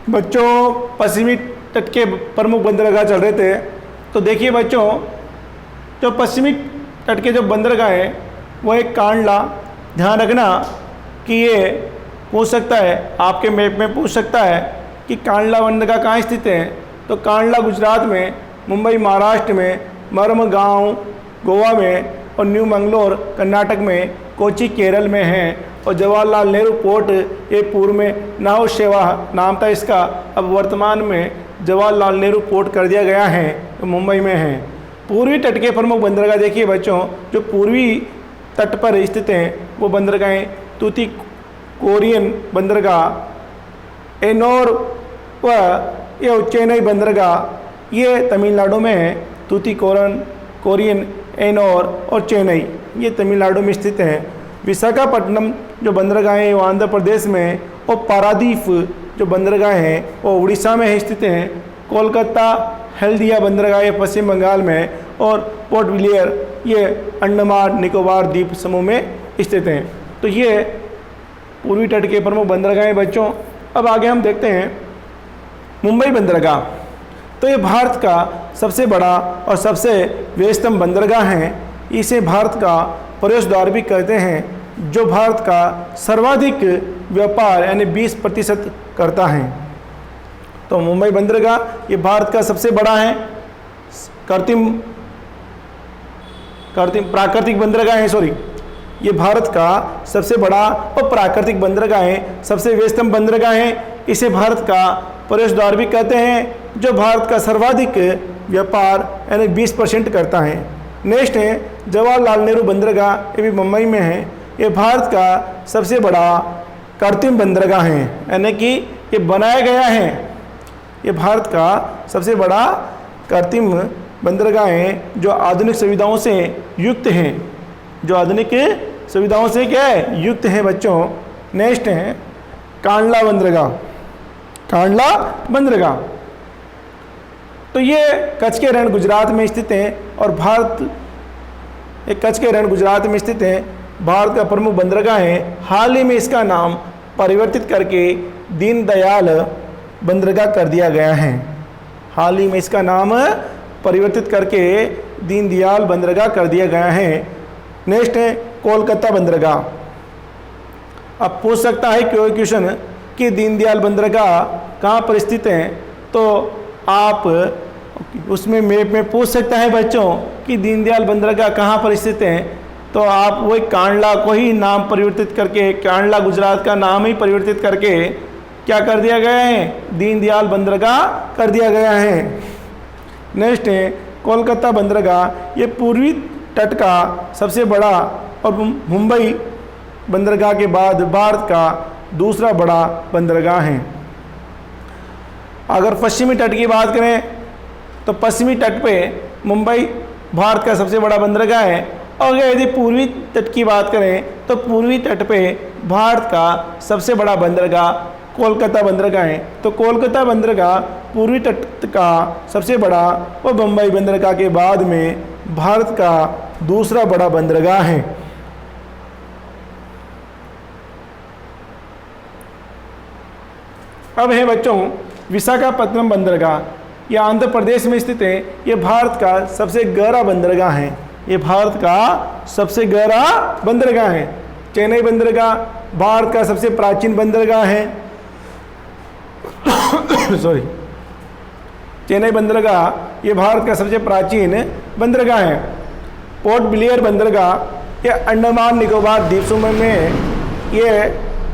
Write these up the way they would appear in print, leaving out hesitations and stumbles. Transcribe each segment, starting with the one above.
बच्चों पश्चिमी तट के प्रमुख बंदरगाह चल रहे थे। तो देखिए बच्चों, जो पश्चिमी तट के जो बंदरगाह है वो एक कांडला, ध्यान रखना कि ये पूछ सकता है, आपके मैप में पूछ सकता है कि कांडला बंदरगाह कहाँ स्थित है। तो कांडला गुजरात में, मुंबई महाराष्ट्र में, मरमगांव गोवा में और न्यू मंगलोर कर्नाटक में, कोची केरल में है। और जवाहरलाल नेहरू पोर्ट ये पूर्व में नाव सेवा नाम था इसका, अब वर्तमान में जवाहरलाल नेहरू पोर्ट कर दिया गया है, तो मुंबई में है। पूर्वी तट के प्रमुख बंदरगाह देखिए बच्चों, जो पूर्वी तट पर स्थित हैं वो बंदरगाहें तूतीकोरिन बंदरगाह, एनोर व ये चेन्नई बंदरगाह ये तमिलनाडु में है। तूतीकोरिन, एनोर और चेन्नई ये तमिलनाडु में स्थित हैं। विशाखापट्टनम जो बंदरगाह है वो आंध्र प्रदेश में, और पारादीप जो बंदरगाह हैं वो उड़ीसा में स्थित हैं। कोलकाता हल्दिया बंदरगाह ये पश्चिम बंगाल में, और पोर्ट ब्लेयर ये अंडमान निकोबार द्वीप समूह में स्थित हैं। तो ये पूर्वी तट के प्रमुख बंदरगाह हैं बच्चों। अब आगे हम देखते हैं मुंबई बंदरगाह। तो ये भारत का सबसे बड़ा और सबसे व्यस्तम बंदरगाह है। इसे भारत का प्रवेश द्वार भी कहते हैं, जो भारत का सर्वाधिक व्यापार यानी 20% करता है। तो मुंबई बंदरगाह ये भारत का सबसे बड़ा है, प्राकृतिक बंदरगाह है, ये भारत का सबसे बड़ा और प्राकृतिक बंदरगाह है, सबसे व्यस्तम बंदरगाह है। इसे भारत का प्रवेश द्वार भी कहते हैं, जो भारत का सर्वाधिक व्यापार यानी 20% करता है। नेक्स्ट है जवाहरलाल नेहरू बंदरगाह, ये भी मुंबई में है। ये भारत का सबसे बड़ा कृत्रिम बंदरगाह है, यानी कि ये बनाया गया है। ये भारत का सबसे बड़ा कृत्रिम बंदरगाह है, जो आधुनिक सुविधाओं से युक्त हैं, जो आधुनिक सुविधाओं से क्या है, युक्त हैं बच्चों। नेक्स्ट है कांडला बंदरगाह। कांडला बंदरगाह तो ये कच्छ के रण गुजरात में स्थित है, और कच्छ के रण गुजरात में स्थित है। भारत का प्रमुख बंदरगाह है। हाल ही में इसका नाम परिवर्तित करके दीनदयाल बंदरगाह कर दिया गया है। हाल ही में इसका नाम परिवर्तित करके दीनदयाल बंदरगाह कर दिया गया है। नेक्स्ट है कोलकाता बंदरगाह। अब पूछ सकता है कोई क्वेश्चन कि दीनदयाल बंदरगाह कहाँ पर स्थित है, तो आप उसमें मैप में पूछ सकता है बच्चों कि दीनदयाल बंदरगाह कहाँ पर स्थित है। तो आप वही कांडला को ही नाम परिवर्तित करके, कांडला गुजरात का नाम ही परिवर्तित करके क्या कर दिया गया है, दीनदयाल बंदरगाह कर दिया गया है। नेक्स्ट है कोलकाता बंदरगाह। ये पूर्वी तट का सबसे बड़ा और मुंबई बंदरगाह के बाद भारत का दूसरा बड़ा बंदरगाह है। अगर पश्चिमी तट की बात करें तो पश्चिमी तट पे मुंबई भारत का सबसे बड़ा बंदरगाह है, और यदि पूर्वी तट की बात करें तो पूर्वी तट पे भारत का सबसे बड़ा बंदरगाह कोलकाता बंदरगाह है। तो कोलकाता बंदरगाह पूर्वी तट का सबसे बड़ा और मुंबई बंदरगाह के बाद में भारत का दूसरा बड़ा बंदरगाह है। अब है बच्चों विशाखापट्टनम बंदरगाह। यह आंध्र प्रदेश में स्थित है। यह भारत का सबसे गहरा बंदरगाह है। ये भारत का सबसे गहरा बंदरगाह है। चेन्नई बंदरगाह भारत का सबसे प्राचीन बंदरगाह है। चेन्नई बंदरगाह ये भारत का सबसे प्राचीन बंदरगाह है। पोर्ट ब्लेयर बंदरगाह ये अंडमान निकोबार द्वीप समूह में, ये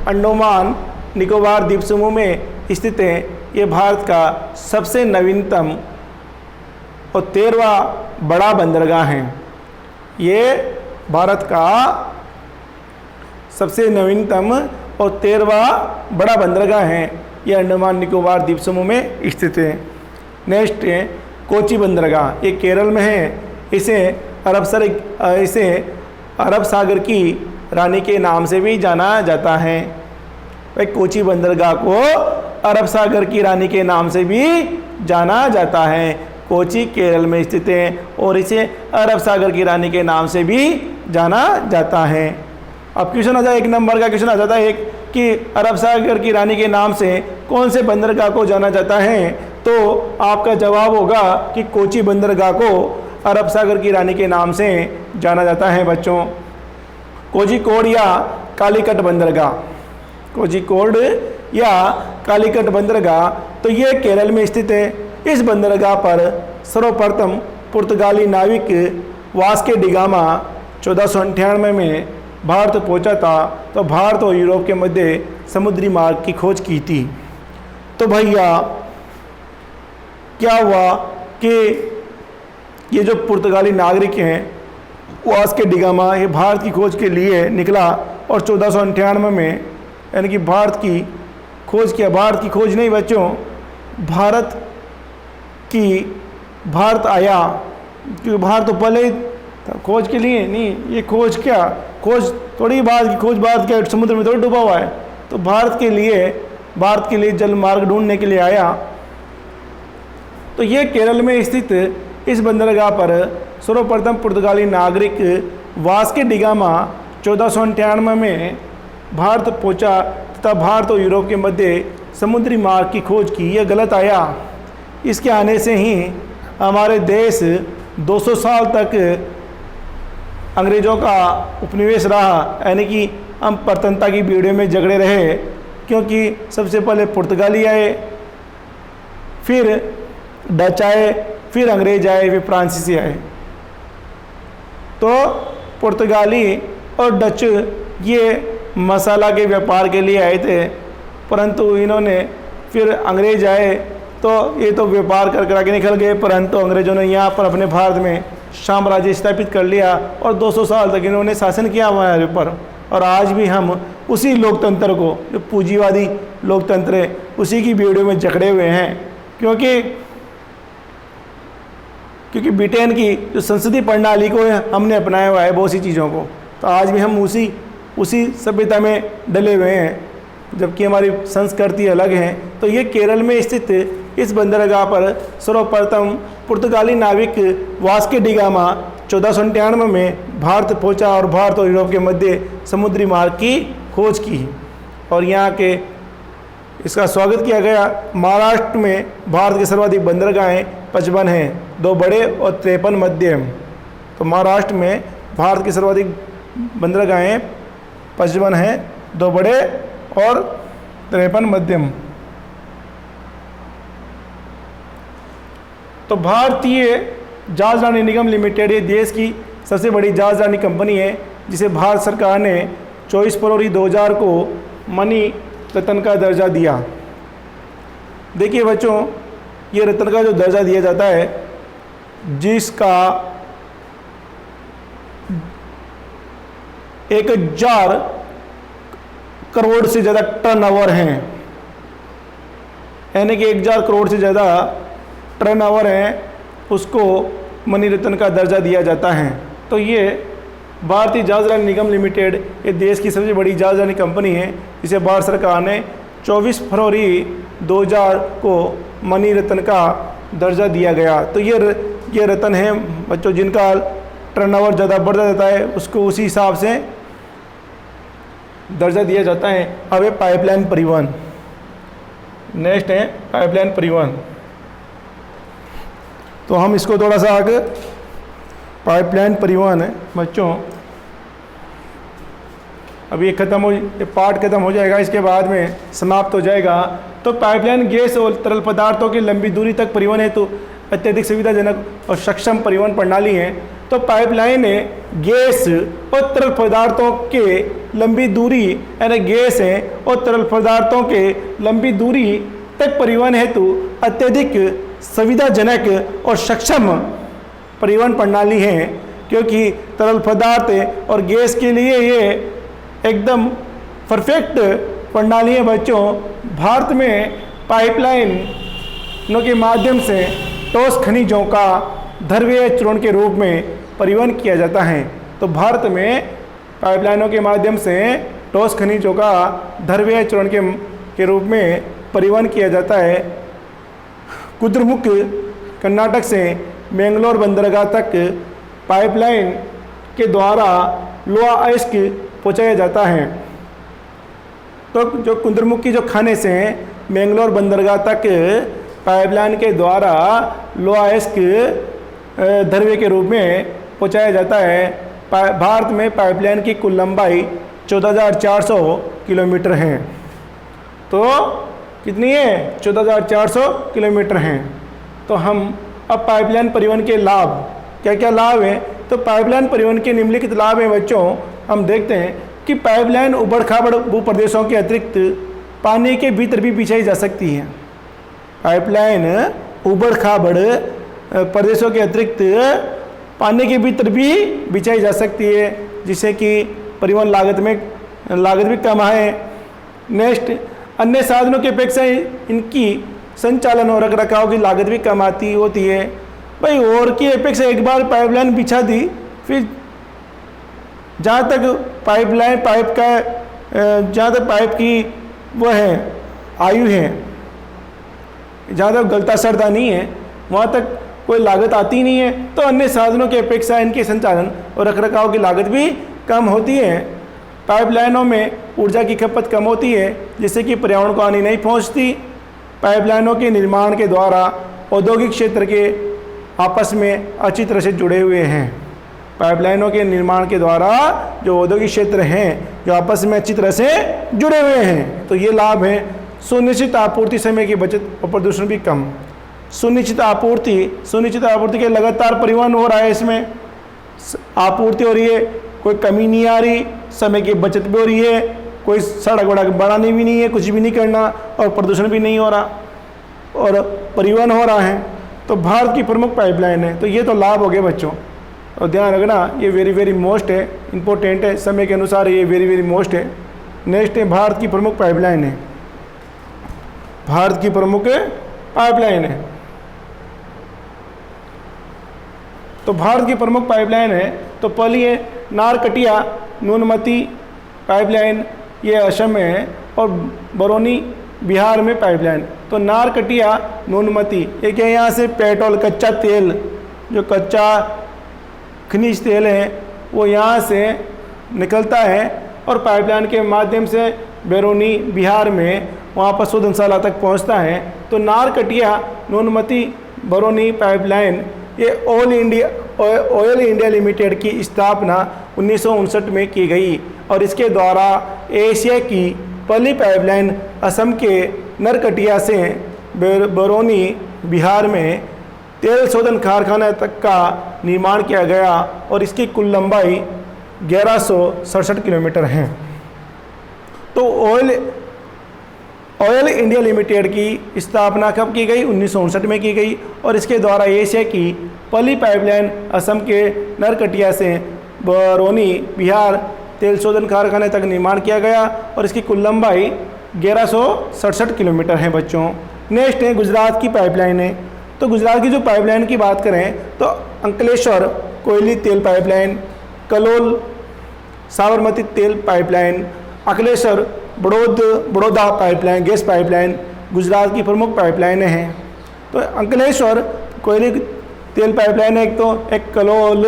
अंडमान निकोबार द्वीप समूह में स्थित है। ये भारत का सबसे नवीनतम और 13वां बड़ा बंदरगाह है। ये भारत का सबसे नवीनतम और 13वां बड़ा बंदरगाह है। ये अंडमान निकोबार द्वीप समूह में स्थित है। नेक्स्ट है कोची बंदरगाह। ये केरल में है। इसे अरब सागर की रानी के नाम से भी जाना जाता है। भाई कोची बंदरगाह को अरब सागर की रानी के नाम से भी जाना जाता है। कोची केरल में स्थित है और इसे अरब सागर की रानी के नाम से भी जाना जाता है। अब क्वेश्चन आ जाए, 1 नंबर का क्वेश्चन आ जाता है। एक कि अरब सागर की रानी के नाम से कौन से बंदरगाह को जाना जाता है, तो आपका जवाब होगा कि कोची बंदरगाह को अरब सागर की रानी के नाम से जाना जाता है बच्चों। कोझिकोड या कालीकट बंदरगाह, कोझिकोड या कालीकट बंदरगाह, तो ये केरल में स्थित है। इस बंदरगाह पर सर्वप्रथम पुर्तगाली नाविक वास्को डी गामा 1498 में भारत पहुंचा था, तो भारत और यूरोप के मध्य समुद्री मार्ग की खोज की थी। तो भैया क्या हुआ कि ये जो पुर्तगाली नागरिक हैं वास्को डी गामा, ये भारत की खोज के लिए निकला और 1498 में यानी कि भारत की खोज किया। भारत की खोज नहीं बच्चों, भारत आया, क्योंकि भारत तो पहले ही खोज के लिए नहीं, ये खोज क्या, खोज थोड़ी बात की, खोज बात क्या, समुद्र में थोड़ी डूबा हुआ है। तो भारत के लिए जल मार्ग ढूंढने के लिए आया। तो ये केरल में स्थित इस बंदरगाह पर सर्वप्रथम पुर्तगाली नागरिक वास्को डी गामा 1498 में भारत पहुंचा तथा भारत और यूरोप के मध्य समुद्री मार्ग की खोज की। यह गलत आया। इसके आने से ही हमारे देश 200 साल तक अंग्रेज़ों का उपनिवेश रहा, यानी कि हम परतंत्रता की बीड़े में झगड़े रहे, क्योंकि सबसे पहले पुर्तगाली आए, फिर डच आए, फिर अंग्रेज आए, फिर फ्रांसीसी आए। तो पुर्तगाली और डच ये मसाला के व्यापार के लिए आए थे, परंतु इन्होंने फिर अंग्रेज आए तो ये तो व्यापार कर आगे निकल गए, परंतु अंग्रेज़ों ने यहाँ पर अपने भारत में साम्राज्य स्थापित कर लिया और 200 साल तक इन्होंने शासन किया हमारे ऊपर। और आज भी हम उसी लोकतंत्र को, जो पूंजीवादी लोकतंत्र है, उसी की बेड़ियों में जकड़े हुए हैं, क्योंकि ब्रिटेन की जो संसदीय प्रणाली को हमने अपनाया हुआ है बहुत सी चीज़ों को, तो आज भी हम उसी सभ्यता में डले हुए हैं, जबकि हमारी संस्कृति अलग है। तो ये केरल में स्थित इस बंदरगाह पर सर्वप्रथम पुर्तगाली नाविक वास्को डी गामा 1498 में भारत पहुंचा और भारत और यूरोप के मध्य समुद्री मार्ग की खोज की और यहाँ के इसका स्वागत किया गया। महाराष्ट्र में भारत के सर्वाधिक बंदरगाहें 55 हैं, 2 बड़े और 53 मध्यम। तो महाराष्ट्र में भारत की सर्वाधिक बंदरगाहें 55 हैं, 2 बड़े और 53 मध्यम। तो भारतीय जहाजरानी निगम लिमिटेड ये देश की सबसे बड़ी जहाजरानी कंपनी है, जिसे भारत सरकार ने 24 फरवरी 2000 को मणि रत्न का दर्जा दिया। देखिए बच्चों, ये रत्न का जो दर्जा दिया जाता है, जिसका 1000 करोड़ से ज़्यादा टर्नओवर हैं, यानी कि 1000 करोड़ से ज़्यादा टर्नओवर है, उसको मणि रत्न का दर्जा दिया जाता है। तो ये भारतीय जहाजरानी निगम लिमिटेड ये देश की सबसे बड़ी जहाजरानी कंपनी है, जिसे भारत सरकार ने 24 फरवरी 2000 को मणि रत्न का दर्जा दिया गया। तो ये रत्न है बच्चों, जिनका टर्नओवर ज़्यादा बढ़ जाता है, उसको उसी हिसाब से दर्जा दिया जाता है। अब है पाइपलाइन परिवहन। नेक्स्ट है पाइपलाइन परिवहन। तो हम इसको थोड़ा सा आगे, पाइपलाइन परिवहन है बच्चों, अभी ये पार्ट खत्म हो जाएगा, इसके बाद में समाप्त हो जाएगा। तो पाइपलाइन गैस और तरल पदार्थों की लंबी दूरी तक परिवहन हेतु अत्यधिक सुविधाजनक और सक्षम परिवहन प्रणाली है। तो पाइपलाइन गैस और तरल पदार्थों के लंबी दूरी, यानी गैस है और तरल पदार्थों के लंबी दूरी तक परिवहन हेतु अत्यधिक सुविधाजनक और सक्षम परिवहन प्रणाली है, क्योंकि तरल पदार्थ और गैस के लिए ये एकदम परफेक्ट प्रणाली है बच्चों। भारत में पाइपलाइनों के माध्यम से ठोस खनिजों का द्रव्य चूर्ण के रूप में परिवहन किया जाता है। तो भारत में पाइपलाइनों के माध्यम से ठोस खनिजों का द्रव्य चूर्ण के रूप में परिवहन किया जाता है। कुद्रेमुख कर्नाटक से मैंगलोर बंदरगाह तक पाइपलाइन के द्वारा लोहा अयस्क पहुँचाया जाता है। तो जो कुंद्रमुखी जो खाने से बेंगलोर बंदरगाह तक पाइपलाइन के द्वारा लोहाइस्क दरवे के रूप में पहुंचाया जाता है। भारत में पाइपलाइन की कुल लंबाई 14,400 किलोमीटर है। तो कितनी है? 14,400 किलोमीटर हैं। तो हम अब पाइपलाइन परिवहन के लाभ, क्या क्या लाभ हैं? तो पाइपलाइन परिवहन के निम्नलिखित लाभ हैं बच्चों। हम देखते हैं कि पाइपलाइन उबड़ खाबड़ भूप्रदेशों के अतिरिक्त पानी के भीतर भी बिछाई जा सकती है। पाइपलाइन उबड़ खाबड़ प्रदेशों के अतिरिक्त पानी के भीतर भी बिछाई जा सकती है, जिससे कि परिवहन लागत भी कम है। नेक्स्ट, अन्य साधनों की अपेक्षा इनकी संचालन और रखरखाव की लागत भी कम होती है। भाई और की अपेक्षा एक बार पाइपलाइन बिछा दी, फिर जहाँ तक पाइप की वो है आयु है, जहाँ तक गलता सड़ता नहीं है, वहाँ तक कोई लागत आती नहीं है। तो अन्य साधनों की अपेक्षा इनके संचालन और रखरखाव की लागत भी कम होती है। पाइपलाइनों में ऊर्जा की खपत कम होती है, जिससे कि पर्यावरण को हानि नहीं पहुंचती। पाइपलाइनों के निर्माण के द्वारा औद्योगिक क्षेत्र के आपस में अच्छी तरह से जुड़े हुए हैं। पाइपलाइनों के निर्माण के द्वारा जो औद्योगिक क्षेत्र हैं जो आपस में अच्छी तरह से जुड़े हुए हैं। तो ये लाभ है। सुनिश्चित आपूर्ति, समय की बचत और प्रदूषण भी कम। सुनिश्चित आपूर्ति के लगातार परिवहन हो रहा है, इसमें आपूर्ति हो रही है, कोई कमी नहीं आ रही, समय की बचत भी हो रही है, कोई सड़क वड़क बढ़ानी भी नहीं है, कुछ भी नहीं करना, और प्रदूषण भी नहीं हो रहा और परिवहन हो रहा है। तो भारत की प्रमुख पाइपलाइन है। तो ये तो लाभ हो गए बच्चों, और ध्यान रखना ये वेरी मोस्ट है, इंपॉर्टेंट है, समय के अनुसार ये वेरी मोस्ट है। नेक्स्ट है भारत की प्रमुख पाइपलाइन है। भारत की प्रमुख पाइपलाइन है। तो भारत की प्रमुख पाइपलाइन है, तो पहली है नारकटिया नूनमती पाइपलाइन, ये असम में है, और बरौनी बिहार में पाइपलाइन। तो नारकटिया नूनमती ये क्या, यहाँ से पेट्रोल कच्चा तेल, जो कच्चा खनिज तेल है वो यहाँ से निकलता है और पाइपलाइन के माध्यम से बरौनी बिहार में वहाँ पर शोधनशाला तक पहुँचता है। तो नारकटिया नूनमती बरौनी पाइपलाइन ये ऑयल इंडिया लिमिटेड की स्थापना 1959 में की गई, और इसके द्वारा एशिया की पहली पाइपलाइन असम के नरकटिया से बरौनी बिहार में तेल शोधन कारखाना तक का निर्माण किया गया, और इसकी कुल लंबाई 1167 किलोमीटर है। तो ऑयल इंडिया लिमिटेड की स्थापना कब की गई? 1959 में की गई, और इसके द्वारा एशिया की पहली पाइपलाइन असम के नरकटिया से बरौनी बिहार तेल शोधन कारखाने तक निर्माण किया गया, और इसकी कुल लंबाई 1167 किलोमीटर है बच्चों। नेक्स्ट है गुजरात की पाइपलाइन है। तो गुजरात की जो पाइपलाइन की बात करें तो अंकलेश्वर कोयली तेल पाइपलाइन, कलोल साबरमती तेल pipeline, Ankleshwar Baroda pipeline gas pipeline Gujarat की प्रमुख पाइपलाइनें हैं। तो अंकलेश्वर कोयली तेल पाइपलाइन है, एक कलोल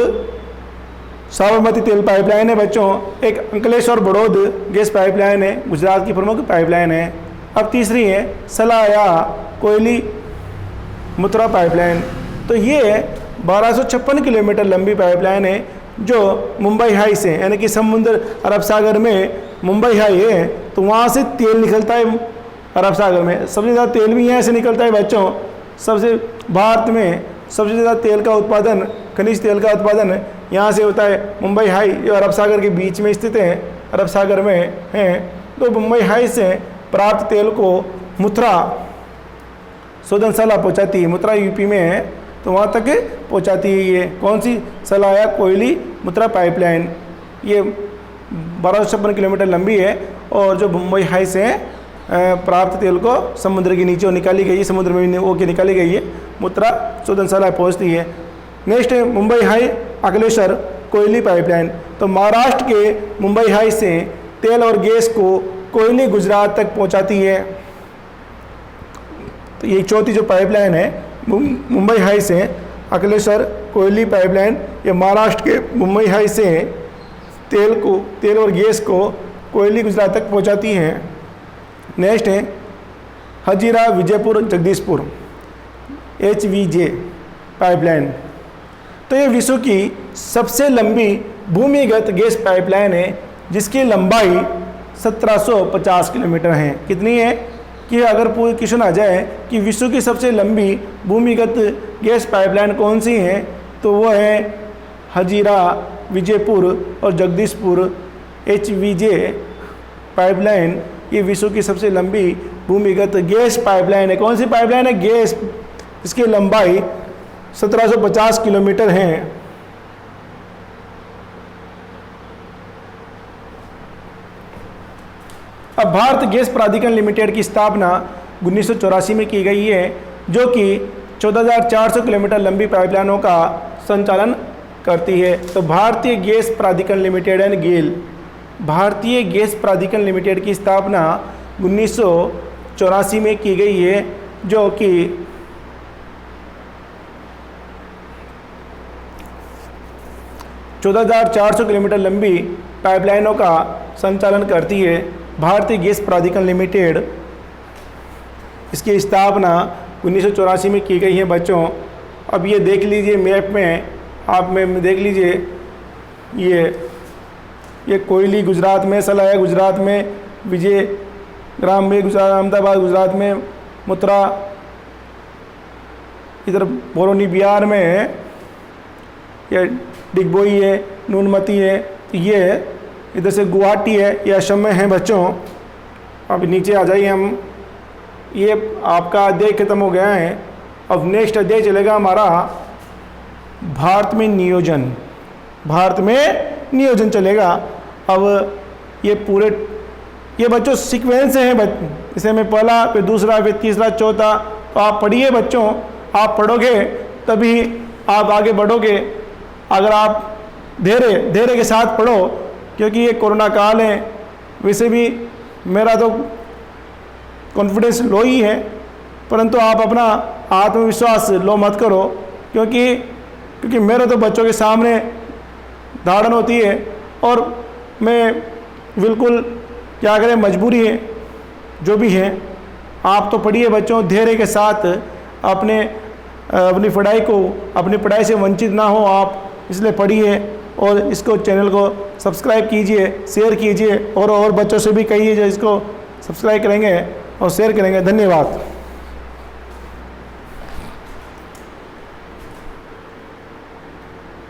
साबरमती तेल पाइपलाइन है बच्चों, एक अंकलेश्वर बड़ौद गैस पाइपलाइन है, गुजरात की प्रमुख पाइपलाइन है। अब तीसरी है सलाया कोयली मुत्रा पाइपलाइन। तो ये 1256 किलोमीटर लंबी पाइपलाइन है, जो मुंबई हाई से, यानी कि समुद्र अरब सागर में मुंबई हाई है, तो वहाँ से तेल निकलता है अरब सागर में। सबसे ज़्यादा तेल भी यहाँ से निकलता है बच्चों। भारत में सबसे ज़्यादा तेल का उत्पादन, खनिज तेल का उत्पादन यहाँ से होता है। मुंबई हाई जो अरब सागर के बीच में स्थित है, अरब सागर में है, तो मुंबई हाई से प्राप्त तेल को मुत्रा शोधनशाला पहुँचाती है। मुत्रा यूपी में है, तो वहाँ तक पहुँचाती है। ये कौन सी? सलाया कोयली मुत्रा पाइपलाइन। ये 1256 किलोमीटर लंबी है, और जो मुंबई हाई से प्राप्त तेल को समुद्र के नीचे निकाली गई है, समुद्र में होकर निकाली गई है, मुत्रा शोधनशाला पहुँचती है। नेक्स्ट है मुंबई हाई अकलेश्वर कोयली पाइपलाइन। तो महाराष्ट्र के मुंबई हाई से तेल और गैस को कोयली गुजरात तक पहुँचाती है। तो ये चौथी जो पाइपलाइन है मुंबई हाई से अकलेश्वर कोयली पाइपलाइन, ये महाराष्ट्र के मुंबई हाई से तेल और गैस को कोयली गुजरात तक पहुंचाती हैं। नेक्स्ट है हजीरा विजयपुर जगदीशपुर HVJ पाइपलाइन। तो ये विश्व की सबसे लंबी भूमिगत गैस पाइपलाइन है जिसकी लंबाई 1750 किलोमीटर है। कितनी है कि अगर पूरी क्वेश्चन आ जाए कि विश्व की सबसे लंबी भूमिगत गैस पाइपलाइन कौन सी है तो वो है हजीरा विजयपुर और जगदीशपुर HVJ पाइपलाइन। ये विश्व की सबसे लंबी भूमिगत गैस पाइपलाइन है। कौन सी पाइपलाइन है? गैस। इसकी लंबाई 1750 किलोमीटर है। अब भारत गैस प्राधिकरण लिमिटेड की स्थापना 1984 में की गई है जो कि 14,400 किलोमीटर लंबी पाइपलाइनों का संचालन करती है। तो भारतीय गैस प्राधिकरण लिमिटेड एंड गेल, भारतीय गैस प्राधिकरण लिमिटेड की स्थापना 1984 में की गई है जो कि 14,400 किलोमीटर लंबी पाइपलाइनों का संचालन करती है। भारतीय गैस प्राधिकरण लिमिटेड, इसकी स्थापना 1984 में की गई है बच्चों। अब ये देख लीजिए मैप में, आप में देख लीजिए ये कोयली गुजरात में, सलाया गुजरात में, विजय ग्राम में गुजरात, अहमदाबाद गुजरात में, मुत्रा इधर बोरोनी बिहार में है, ये डिगबोई है, नूनमती है, तो ये इधर से गुवाहाटी है, ये असम में है बच्चों। अब नीचे आ जाइए हम, ये आपका अध्याय खत्म हो गया है। अब नेक्स्ट अध्याय चलेगा हमारा भारत में नियोजन, भारत में नियोजन चलेगा। अब ये बच्चों सीक्वेंस हैं, इसे में पहला फिर दूसरा फिर तीसरा चौथा, तो आप पढ़िए बच्चों, आप पढ़ोगे तभी आप आगे बढ़ोगे। अगर आप धैर्य के साथ पढ़ो, क्योंकि ये कोरोना काल है, वैसे भी मेरा तो कॉन्फिडेंस लो ही है, परंतु आप अपना आत्मविश्वास लो मत करो, क्योंकि मेरे तो बच्चों के सामने धारण होती है और मैं बिल्कुल क्या करें, मजबूरी है जो भी है। आप तो पढ़िए बच्चों, धैर्य के साथ अपनी पढ़ाई से वंचित ना हो आप, इसलिए पढ़िए और इसको चैनल को सब्सक्राइब कीजिए, शेयर कीजिए और बच्चों से भी कहिए जो इसको सब्सक्राइब करेंगे और शेयर करेंगे। धन्यवाद।